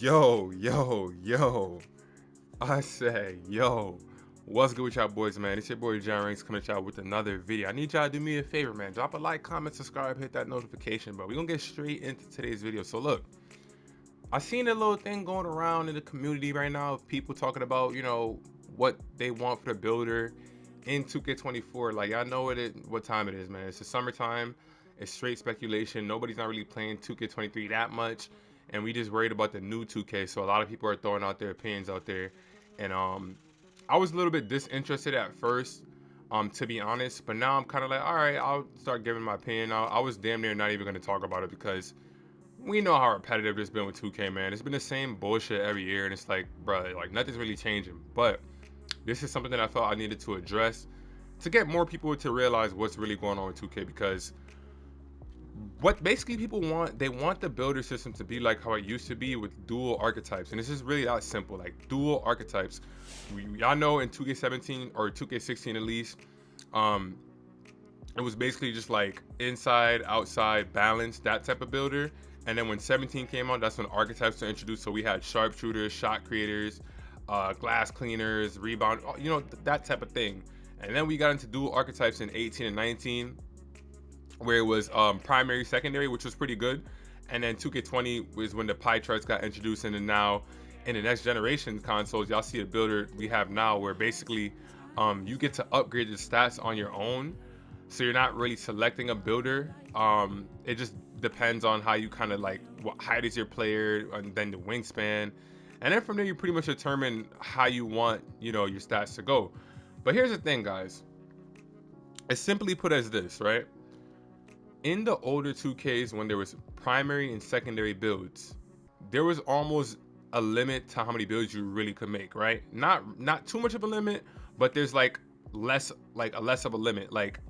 Yo. I say, yo. What's good with y'all boys, man? It's your boy John Ranks coming at y'all with another video. I need y'all to do me a favor, man. Drop a like, comment, subscribe, hit that notification, but we're gonna get straight into today's video. So look, I seen a little thing going around in the community right now of people talking about, what they want for the builder in 2K24. Like, y'all know what time it is, man. It's the summertime. It's straight speculation. Nobody's not really playing 2K23 that much, and we just worried about the new 2K. So a lot of people are throwing out their opinions out there, and I was a little bit disinterested at first, to be honest. But now I'm kind of like, all right, I'll start giving my opinion. I was damn near not even going to talk about it because we know how repetitive it's been with 2K, man. It's been the same bullshit every year, and it's like, bro, like nothing's really changing. But this is something that I felt I needed to address to get more people to realize what's really going on with 2K, because what basically people want, they want the builder system to be like how it used to be with dual archetypes, and this is really that simple, like dual archetypes. Y'all know in 2K17 or 2K16 at least, um, it was basically just like inside, outside, balance, that type of builder. And then when 17 came out, that's when archetypes were introduced. So we had sharpshooters, shot creators, glass cleaners, rebound, that type of thing. And then we got into dual archetypes in 18 and 19, where it was primary, secondary, which was pretty good. And then 2K20 was when the pie charts got introduced, and then now in the next generation consoles, y'all see a builder we have now where basically you get to upgrade the stats on your own. So you're not really selecting a builder. It just depends on how you kind of like what height is your player, and then the wingspan, and then from there you pretty much determine how you want your stats to go. But here's the thing, guys. It's simply put as this, right? In the older 2Ks, when there was primary and secondary builds, there was almost a limit to how many builds you really could make, right? Not too much of a limit, but there's like less of a limit. Like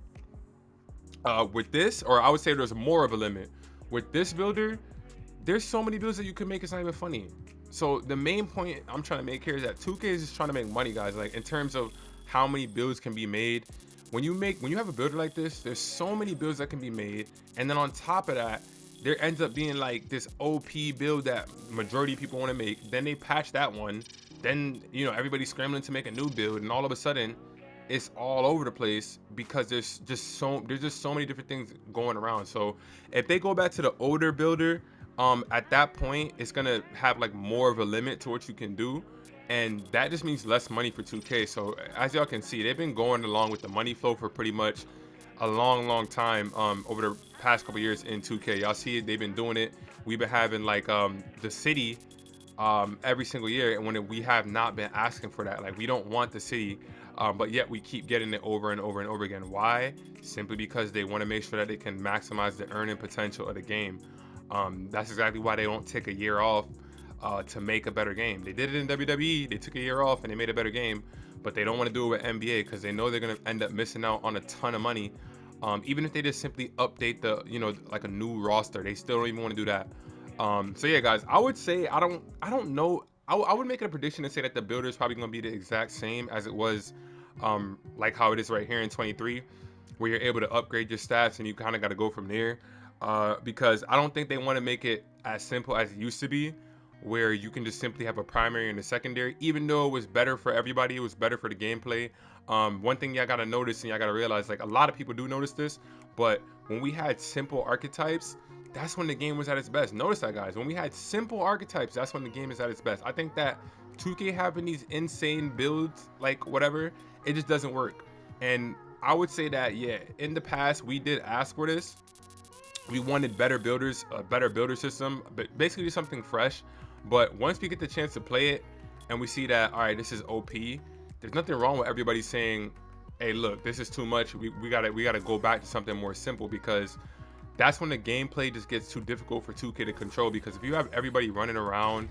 with this, or I would say there's more of a limit. With this builder, there's so many builds that you can make, it's not even funny. So the main point I'm trying to make here is that 2K is just trying to make money, guys. Like in terms of how many builds can be made. When you have a builder like this, there's so many builds that can be made. And then on top of that, there ends up being like this OP build that majority of people want to make. Then they patch that one. Then, everybody's scrambling to make a new build, and all of a sudden it's all over the place because there's just so many different things going around. So if they go back to the older builder, at that point it's gonna have like more of a limit to what you can do, and that just means less money for 2K. So as y'all can see, they've been going along with the money flow for pretty much a long time, over the past couple years in 2K. Y'all see it, they've been doing it. We've been having like the city every single year, and when we have not been asking for that, like we don't want the city, but yet we keep getting it over and over and over again. Why? Simply because they want to make sure that they can maximize the earning potential of the game. That's exactly why they don't take a year off to make a better game. They did it in WWE. They took a year off and they made a better game, but they don't want to do it with NBA because they know they're going to end up missing out on a ton of money. Even if they just simply update the, like a new roster, they still don't even want to do that. So yeah, guys, I would say I don't know. I would make it a prediction and say that the builder is probably going to be the exact same as it was, like how it is right here in 23, where you're able to upgrade your stats and you kind of got to go from there. Because I don't think they want to make it as simple as it used to be, where you can just simply have a primary and a secondary. Even though it was better for everybody, it was better for the gameplay. One thing y'all gotta notice and y'all gotta realize, like a lot of people do notice this, but when we had simple archetypes, that's when the game was at its best. Notice that, guys. When we had simple archetypes, that's when the game is at its best. I think that 2K having these insane builds, like whatever, it just doesn't work. And I would say that, yeah, in the past we did ask for this. We wanted better builders, a better builder system, but basically just something fresh. But once we get the chance to play it and we see that, all right, this is OP, there's nothing wrong with everybody saying, hey, look, this is too much. We gotta go back to something more simple, because that's when the gameplay just gets too difficult for 2K to control. Because if you have everybody running around,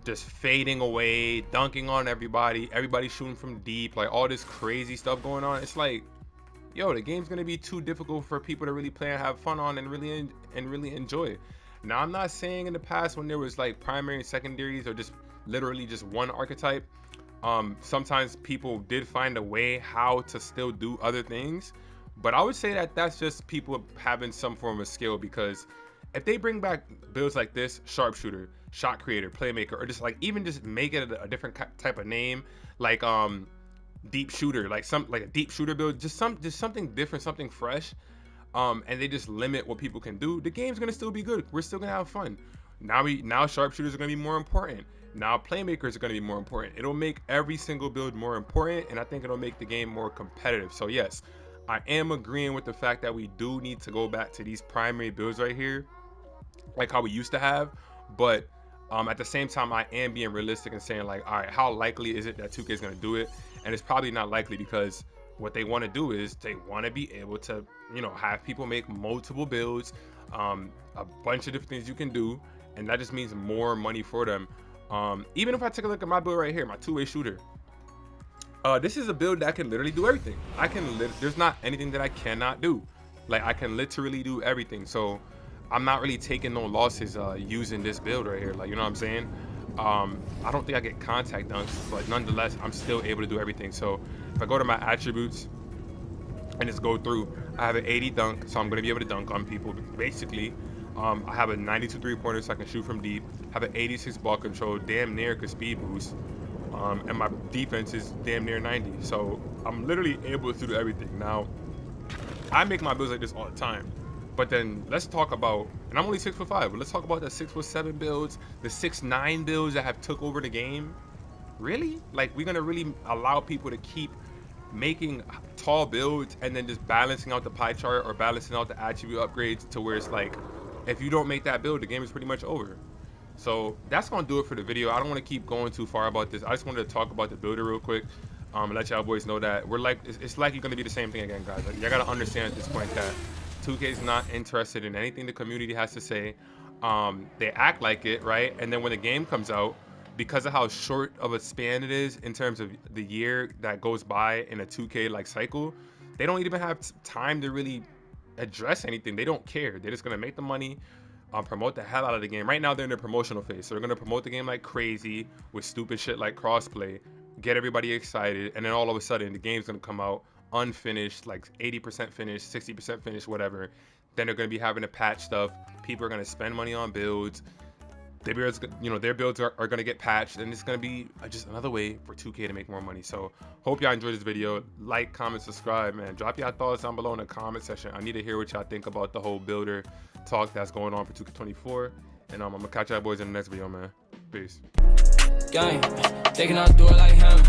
just fading away, dunking on everybody shooting from deep, like all this crazy stuff going on, it's like, yo, the game's gonna be too difficult for people to really play and have fun on and really enjoy it. Now, I'm not saying in the past when there was like primary and secondaries or just literally just one archetype, sometimes people did find a way how to still do other things, but I would say that that's just people having some form of skill, because if they bring back builds like this, sharpshooter, shot creator, playmaker, or just like even just make it a different type of name, like deep shooter, like a deep shooter build, just something different, something fresh. And they just limit what people can do, the game's gonna still be good. We're still gonna have fun. Now sharpshooters are gonna be more important. Now playmakers are gonna be more important. It'll make every single build more important, and I think it'll make the game more competitive. So yes, I am agreeing with the fact that we do need to go back to these primary builds right here, like how we used to have. But at the same time, I am being realistic and saying like, all right, how likely is it that 2K is gonna do it? And it's probably not likely, because what they want to do is they want to be able to, you know, have people make multiple builds, a bunch of different things you can do, and that just means more money for them. Even if I take a look at my build right here, my two-way shooter, this is a build that can literally do everything. There's not anything that I cannot do. Like, I can literally do everything. So I'm not really taking no losses using this build right here. Like, you know what I'm saying? I don't think I get contact dunks, but nonetheless, I'm still able to do everything. So if I go to my attributes and just go through, I have an 80 dunk, so I'm going to be able to dunk on people, basically. I have a 92 3-pointer, so I can shoot from deep. I have an 86 ball control, damn near a speed boost. And my defense is damn near 90. So I'm literally able to do everything. Now, I make my builds like this all the time. But then let's talk about, and I'm only 6'5", but let's talk about the 6'7" builds, the 6'9" builds that have took over the game. Really? Like, we're gonna really allow people to keep making tall builds and then just balancing out the pie chart or balancing out the attribute upgrades to where it's like, if you don't make that build, the game is pretty much over. So that's gonna do it for the video. I don't want to keep going too far about this. I just wanted to talk about the builder real quick, and let y'all boys know that we're like, it's likely gonna be the same thing again, guys. Like, y'all gotta understand at this point that 2K is not interested in anything the community has to say. They act like it, right? And then when the game comes out, because of how short of a span it is in terms of the year that goes by in a 2K like cycle, they don't even have time to really address anything. They don't care. They're just gonna make the money, promote the hell out of the game. Right now they're in their promotional phase, so they're gonna promote the game like crazy with stupid shit like crossplay, get everybody excited, and then all of a sudden the game's gonna come out unfinished, like 80% finished, 60% finished, whatever. Then they're going to be having to patch stuff. People are going to spend money on builds. Their builds, you know, their builds are going to get patched, and it's going to be just another way for 2K to make more money. So hope y'all enjoyed this video. Like, comment, subscribe, man. Drop y'all thoughts down below in the comment section. I need to hear what y'all think about the whole builder talk that's going on for 2K24. And I'm gonna catch y'all boys in the next video, man. Peace. Gang, they cannot do it like him.